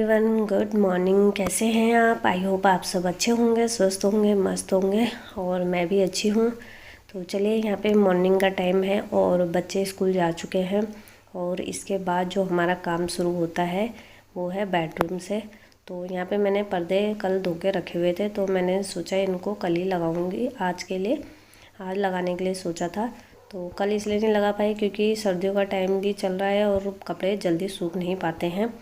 Everyone, good morning. कैसे हैं आप? आई होप आप सब अच्छे होंगे, स्वस्थ होंगे, मस्त होंगे और मैं भी अच्छी हूँ। तो चलिए, यहाँ पे मॉर्निंग का टाइम है और बच्चे स्कूल जा चुके हैं और इसके बाद जो हमारा काम शुरू होता है वो है बेडरूम से। तो यहाँ पे मैंने पर्दे कल धो के रखे हुए थे, तो मैंने सोचा इनको कल ही लगाऊंगी आज के लिए, आज लगाने के लिए सोचा था। तो कल इसलिए नहीं लगा पाई क्योंकि सर्दियों का टाइम भी चल रहा है और कपड़े जल्दी सूख नहीं पाते हैं।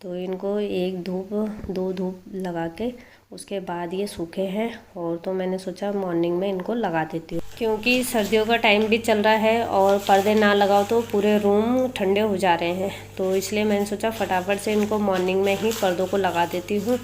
तो इनको एक धूप दो धूप लगा के उसके बाद ये सूखे हैं और तो मैंने सोचा मॉर्निंग में इनको लगा देती हूँ, क्योंकि सर्दियों का टाइम भी चल रहा है और पर्दे ना लगाओ तो पूरे रूम ठंडे हो जा रहे हैं। तो इसलिए मैंने सोचा फटाफट से इनको मॉर्निंग में ही पर्दों को लगा देती हूँ।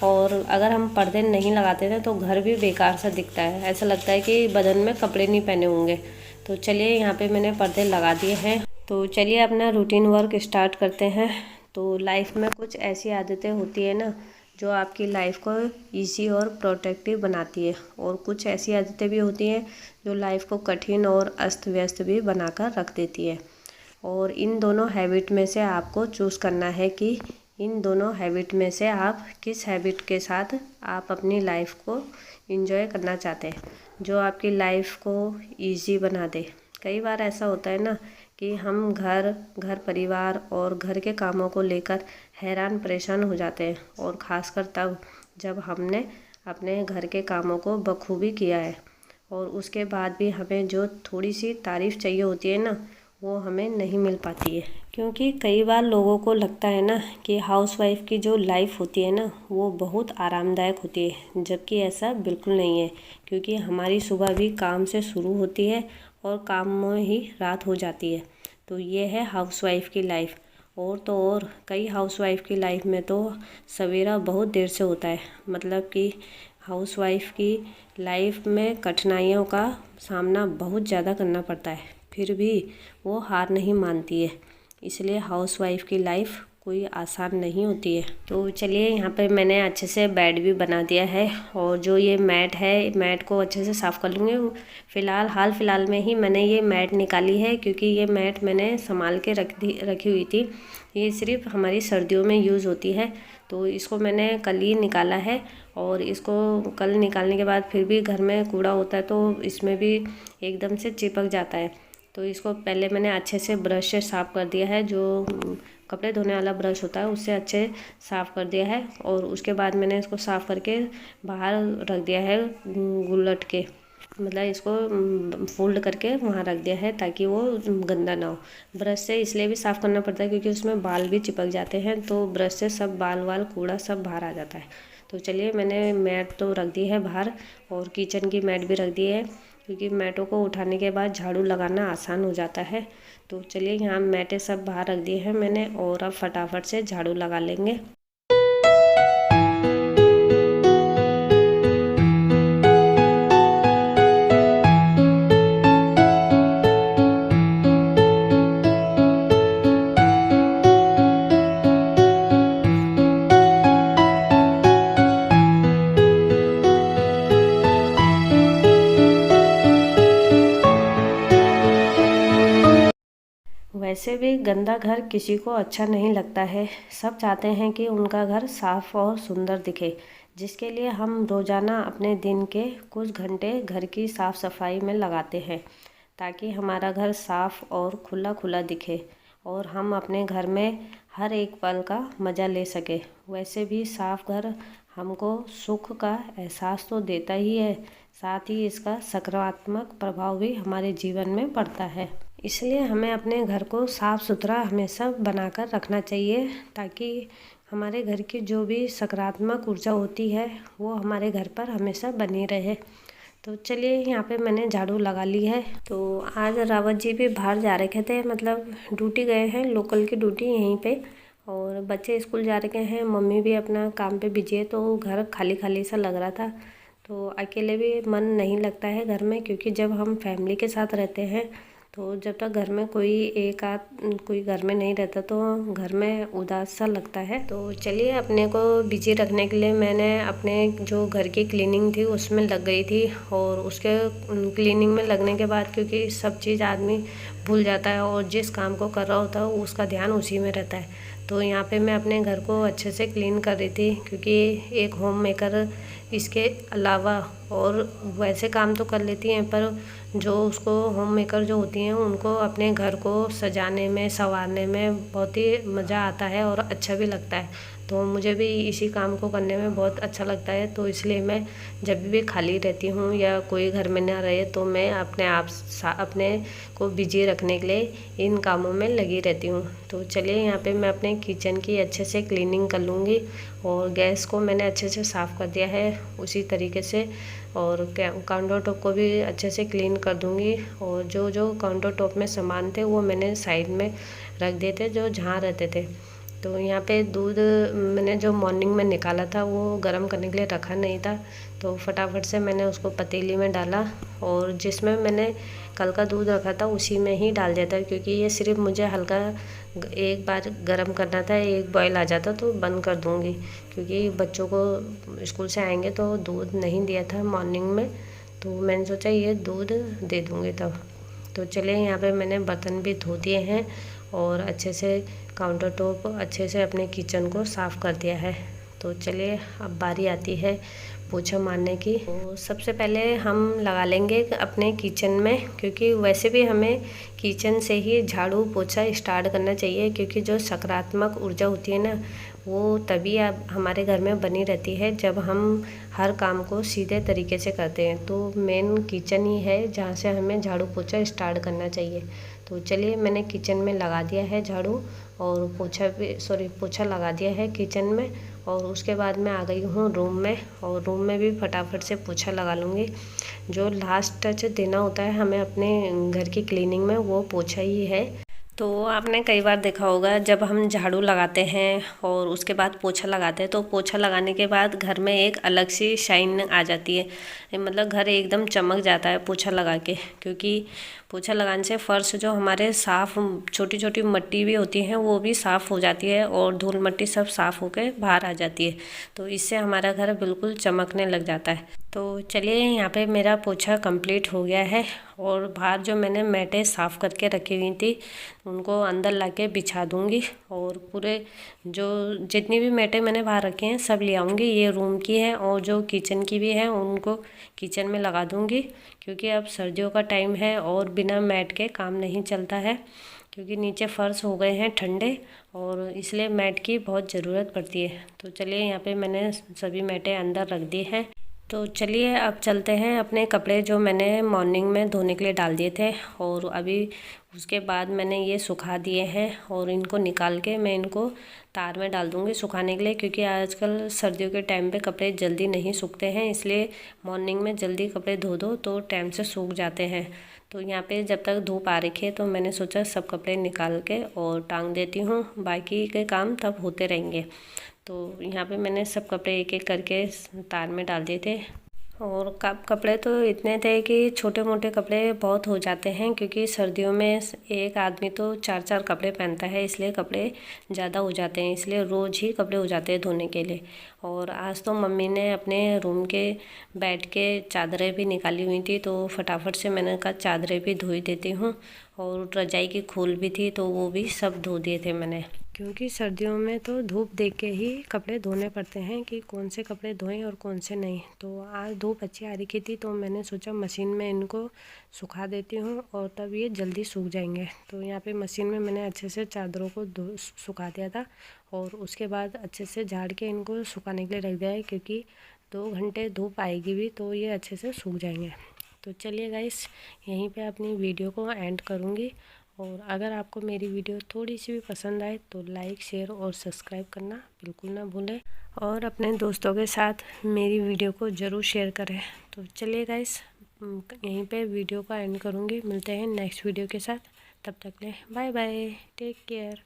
और अगर हम पर्दे नहीं लगाते थे तो घर भी बेकार सा दिखता है, ऐसा लगता है कि बदन में कपड़े नहीं पहने होंगे। तो चलिए, यहाँ पे मैंने पर्दे लगा दिए हैं। तो चलिए अपना रूटीन वर्क स्टार्ट करते हैं। तो लाइफ में कुछ ऐसी आदतें होती है ना जो आपकी लाइफ को इजी और प्रोटेक्टिव बनाती है, और कुछ ऐसी आदतें भी होती हैं जो लाइफ को कठिन और अस्त व्यस्त भी बनाकर रख देती है। और इन दोनों हैबिट में से आपको चूज़ करना है कि इन दोनों हैबिट में से आप किस हैबिट के साथ आप अपनी लाइफ को एंजॉय करना चाहते हैं, जो आपकी लाइफ को इजी बना दे। कई बार ऐसा होता है ना कि हम घर परिवार और घर के कामों को लेकर हैरान परेशान हो जाते हैं, और ख़ासकर तब जब हमने अपने घर के कामों को बखूबी किया है और उसके बाद भी हमें जो थोड़ी सी तारीफ़ चाहिए होती है ना, वो हमें नहीं मिल पाती है। क्योंकि कई बार लोगों को लगता है ना कि हाउसवाइफ की जो लाइफ होती है ना वो बहुत आरामदायक होती है, जबकि ऐसा बिल्कुल नहीं है। क्योंकि हमारी सुबह भी काम से शुरू होती है और काम में ही रात हो जाती है। तो ये है हाउसवाइफ की लाइफ। और तो और कई हाउसवाइफ की लाइफ में तो सवेरा बहुत देर से होता है। मतलब कि हाउसवाइफ की लाइफ में कठिनाइयों का सामना बहुत ज़्यादा करना पड़ता है, फिर भी वो हार नहीं मानती है। इसलिए हाउसवाइफ की लाइफ कोई आसान नहीं होती है। तो चलिए, यहाँ पे मैंने अच्छे से बेड भी बना दिया है और जो ये मैट है, मैट को अच्छे से साफ़ कर लूँगी। हाल फिलहाल में ही मैंने ये मैट निकाली है, क्योंकि ये मैट मैंने संभाल के रखी हुई थी। ये सिर्फ हमारी सर्दियों में यूज़ होती है, तो इसको मैंने कल ही निकाला है। और इसको कल निकालने के बाद फिर भी घर में कूड़ा होता है तो इसमें भी एकदम से चिपक जाता है। तो इसको पहले मैंने अच्छे से ब्रश से साफ़ कर दिया है, जो कपड़े धोने वाला ब्रश होता है उससे अच्छे साफ़ कर दिया है। और उसके बाद मैंने इसको साफ़ करके बाहर रख दिया है, गुलट के, मतलब इसको फोल्ड करके वहाँ रख दिया है ताकि वो गंदा ना हो। ब्रश से इसलिए भी साफ़ करना पड़ता है क्योंकि उसमें बाल भी चिपक जाते हैं, तो ब्रश से सब बाल वाल कूड़ा सब बाहर आ जाता है। तो चलिए, मैंने मैट तो रख दी है बाहर और किचन की मैट भी रख दी है, क्योंकि मैटों को उठाने के बाद झाड़ू लगाना आसान हो जाता है। तो चलिए, यहाँ मैटें सब बाहर रख दी है मैंने और अब फटाफट से झाड़ू लगा लेंगे। वैसे भी गंदा घर किसी को अच्छा नहीं लगता है। सब चाहते हैं कि उनका घर साफ़ और सुंदर दिखे, जिसके लिए हम रोज़ाना अपने दिन के कुछ घंटे घर की साफ़ सफाई में लगाते हैं, ताकि हमारा घर साफ़ और खुला खुला दिखे और हम अपने घर में हर एक पल का मज़ा ले सके। वैसे भी साफ़ घर हमको सुख का एहसास तो देता ही है, साथ ही इसका सकारात्मक प्रभाव भी हमारे जीवन में पड़ता है। इसलिए हमें अपने घर को साफ़ सुथरा हमेशा बनाकर रखना चाहिए, ताकि हमारे घर की जो भी सकारात्मक ऊर्जा होती है वो हमारे घर पर हमेशा बनी रहे। तो चलिए, यहाँ पे मैंने झाड़ू लगा ली है। तो आज रावत जी भी बाहर जा रखे थे, मतलब ड्यूटी गए हैं, लोकल की ड्यूटी यहीं पे, और बच्चे स्कूल जा रखे हैं, मम्मी भी अपना काम पे बिजी है। तो घर खाली खाली सा लग रहा था, तो अकेले भी मन नहीं लगता है घर में, क्योंकि जब हम फैमिली के साथ रहते हैं तो जब तक घर में कोई घर में नहीं रहता तो घर में उदास सा लगता है। तो चलिए, अपने को बिजी रखने के लिए मैंने अपने जो घर की क्लीनिंग थी उसमें लग गई थी, और उसके क्लीनिंग में लगने के बाद क्योंकि सब चीज़ आदमी भूल जाता है और जिस काम को कर रहा होता है उसका ध्यान उसी में रहता है। तो यहाँ पे मैं अपने घर को अच्छे से क्लीन कर रही थी, क्योंकि एक होम मेकर इसके अलावा और वैसे काम तो कर लेती हैं, पर जो उसको होम मेकर जो होती हैं उनको अपने घर को सजाने में संवारने में बहुत ही मज़ा आता है और अच्छा भी लगता है। तो मुझे भी इसी काम को करने में बहुत अच्छा लगता है, तो इसलिए मैं जब भी खाली रहती हूँ या कोई घर में ना रहे तो मैं अपने को बिजी रखने के लिए इन कामों में लगी रहती हूँ। तो चलिए यहाँ पे मैं अपने किचन की अच्छे से क्लीनिंग कर लूँगी, और गैस को मैंने अच्छे से साफ़ कर दिया है उसी तरीके से, और काउंटर टॉप को भी अच्छे से क्लीन कर दूँगी। और जो जो काउंटर टॉप में सामान थे वो मैंने साइड में रख दिए थे जो जहाँ रहते थे। तो यहाँ पे दूध मैंने जो मॉर्निंग में निकाला था वो गर्म करने के लिए रखा नहीं था, तो फटाफट से मैंने उसको पतीली में डाला, और जिसमें मैंने कल का दूध रखा था उसी में ही डाल दिया था, क्योंकि ये सिर्फ मुझे हल्का एक बार गर्म करना था, एक बॉयल आ जाता तो बंद कर दूँगी, क्योंकि बच्चों को स्कूल से आएंगे तो दूध नहीं दिया था मॉर्निंग में, तो मैंने सोचा ये दूध दे दूँगी तब। तो चलिए यहाँ पे मैंने बर्तन भी धो दिए हैं और अच्छे से काउंटर टॉप अच्छे से अपने किचन को साफ़ कर दिया है। तो चलिए अब बारी आती है पोछा मारने की। तो सबसे पहले हम लगा लेंगे अपने किचन में, क्योंकि वैसे भी हमें किचन से ही झाड़ू पोछा स्टार्ट करना चाहिए, क्योंकि जो सकारात्मक ऊर्जा होती है ना वो तभी अब हमारे घर में बनी रहती है जब हम हर काम को सीधे तरीके से करते हैं। तो मेन किचन ही है जहाँ से हमें झाड़ू पोछा स्टार्ट करना चाहिए। तो चलिए मैंने किचन में लगा दिया है झाड़ू, और पोछा लगा दिया है किचन में, और उसके बाद मैं आ गई हूँ रूम में, और रूम में भी फटाफट से पोछा लगा लूँगी। जो लास्ट टच देना होता है हमें अपने घर की क्लीनिंग में वो पोछा ही है। तो आपने कई बार देखा होगा जब हम झाड़ू लगाते हैं और उसके बाद पोछा लगाते हैं, तो पोछा लगाने के बाद घर में एक अलग सी शाइन आ जाती है, मतलब घर एकदम चमक जाता है पोछा लगा के, क्योंकि पोछा लगाने से फर्श जो हमारे साफ़ छोटी छोटी मिट्टी भी होती हैं वो भी साफ़ हो जाती है, और धूल मिट्टी सब साफ़ होकर बाहर आ जाती है, तो इससे हमारा घर बिल्कुल चमकने लग जाता है। तो चलिए यहाँ पे मेरा पोछा कंप्लीट हो गया है, और बाहर जो मैंने मैटें साफ़ करके रखी हुई थी उनको अंदर लाके बिछा दूँगी, और पूरे जो जितनी भी मैटें मैंने बाहर रखी हैं सब ले आऊँगी। ये रूम की है और जो किचन की भी है उनको किचन में लगा दूँगी, क्योंकि अब सर्दियों का टाइम है और बिना मैट के काम नहीं चलता है, क्योंकि नीचे फर्श हो गए हैं ठंडे, और इसलिए मैट की बहुत ज़रूरत पड़ती है। तो चलिए यहाँ पे मैंने सभी मैटें अंदर रख दी हैं। तो चलिए अब चलते हैं अपने कपड़े जो मैंने मॉर्निंग में धोने के लिए डाल दिए थे, और अभी उसके बाद मैंने ये सुखा दिए हैं, और इनको निकाल के मैं इनको तार में डाल दूँगी सुखाने के लिए, क्योंकि आजकल सर्दियों के टाइम पे कपड़े जल्दी नहीं सूखते हैं, इसलिए मॉर्निंग में जल्दी कपड़े धो दो तो टाइम से सूख जाते हैं। तो यहाँ पे जब तक धूप आ रखी है तो मैंने सोचा सब कपड़े निकाल के और टांग देती हूँ, बाकी के काम तब होते रहेंगे। तो यहाँ पे मैंने सब कपड़े एक एक करके तार में डाल दिए थे, और कपड़े तो इतने थे कि छोटे मोटे कपड़े बहुत हो जाते हैं, क्योंकि सर्दियों में एक आदमी तो 4-4 कपड़े पहनता है, इसलिए कपड़े ज़्यादा हो जाते हैं, इसलिए रोज़ ही कपड़े हो जाते हैं धोने के लिए। और आज तो मम्मी ने अपने रूम के बेड के चादरें भी निकाली हुई थी, तो फटाफट से मैंने कहा चादरें भी धो ही देती हूँ, और रजाई की खोल भी थी तो वो भी सब धो दिए थे मैंने, क्योंकि सर्दियों में तो धूप देख के ही कपड़े धोने पड़ते हैं कि कौन से कपड़े धोएं और कौन से नहीं। तो आज धूप अच्छी आ रही थी तो मैंने सोचा मशीन में इनको सुखा देती हूँ, और तब ये जल्दी सूख जाएंगे। तो यहाँ पे मशीन में मैंने अच्छे से चादरों को सुखा दिया था, और उसके बाद अच्छे से झाड़ के इनको सुखाने के लिए रख दिया है, क्योंकि 2 घंटे धूप आएगी भी तो ये अच्छे से सूख जाएंगे। तो चलिए गाइस यहीं पे अपनी वीडियो को एंड करूँगी, और अगर आपको मेरी वीडियो थोड़ी सी भी पसंद आए तो लाइक शेयर और सब्सक्राइब करना बिल्कुल ना भूलें, और अपने दोस्तों के साथ मेरी वीडियो को ज़रूर शेयर करें। तो चलिए गाइस यहीं पे वीडियो का एंड करूँगी, मिलते हैं नेक्स्ट वीडियो के साथ, तब तक ले बाय बाय, टेक केयर।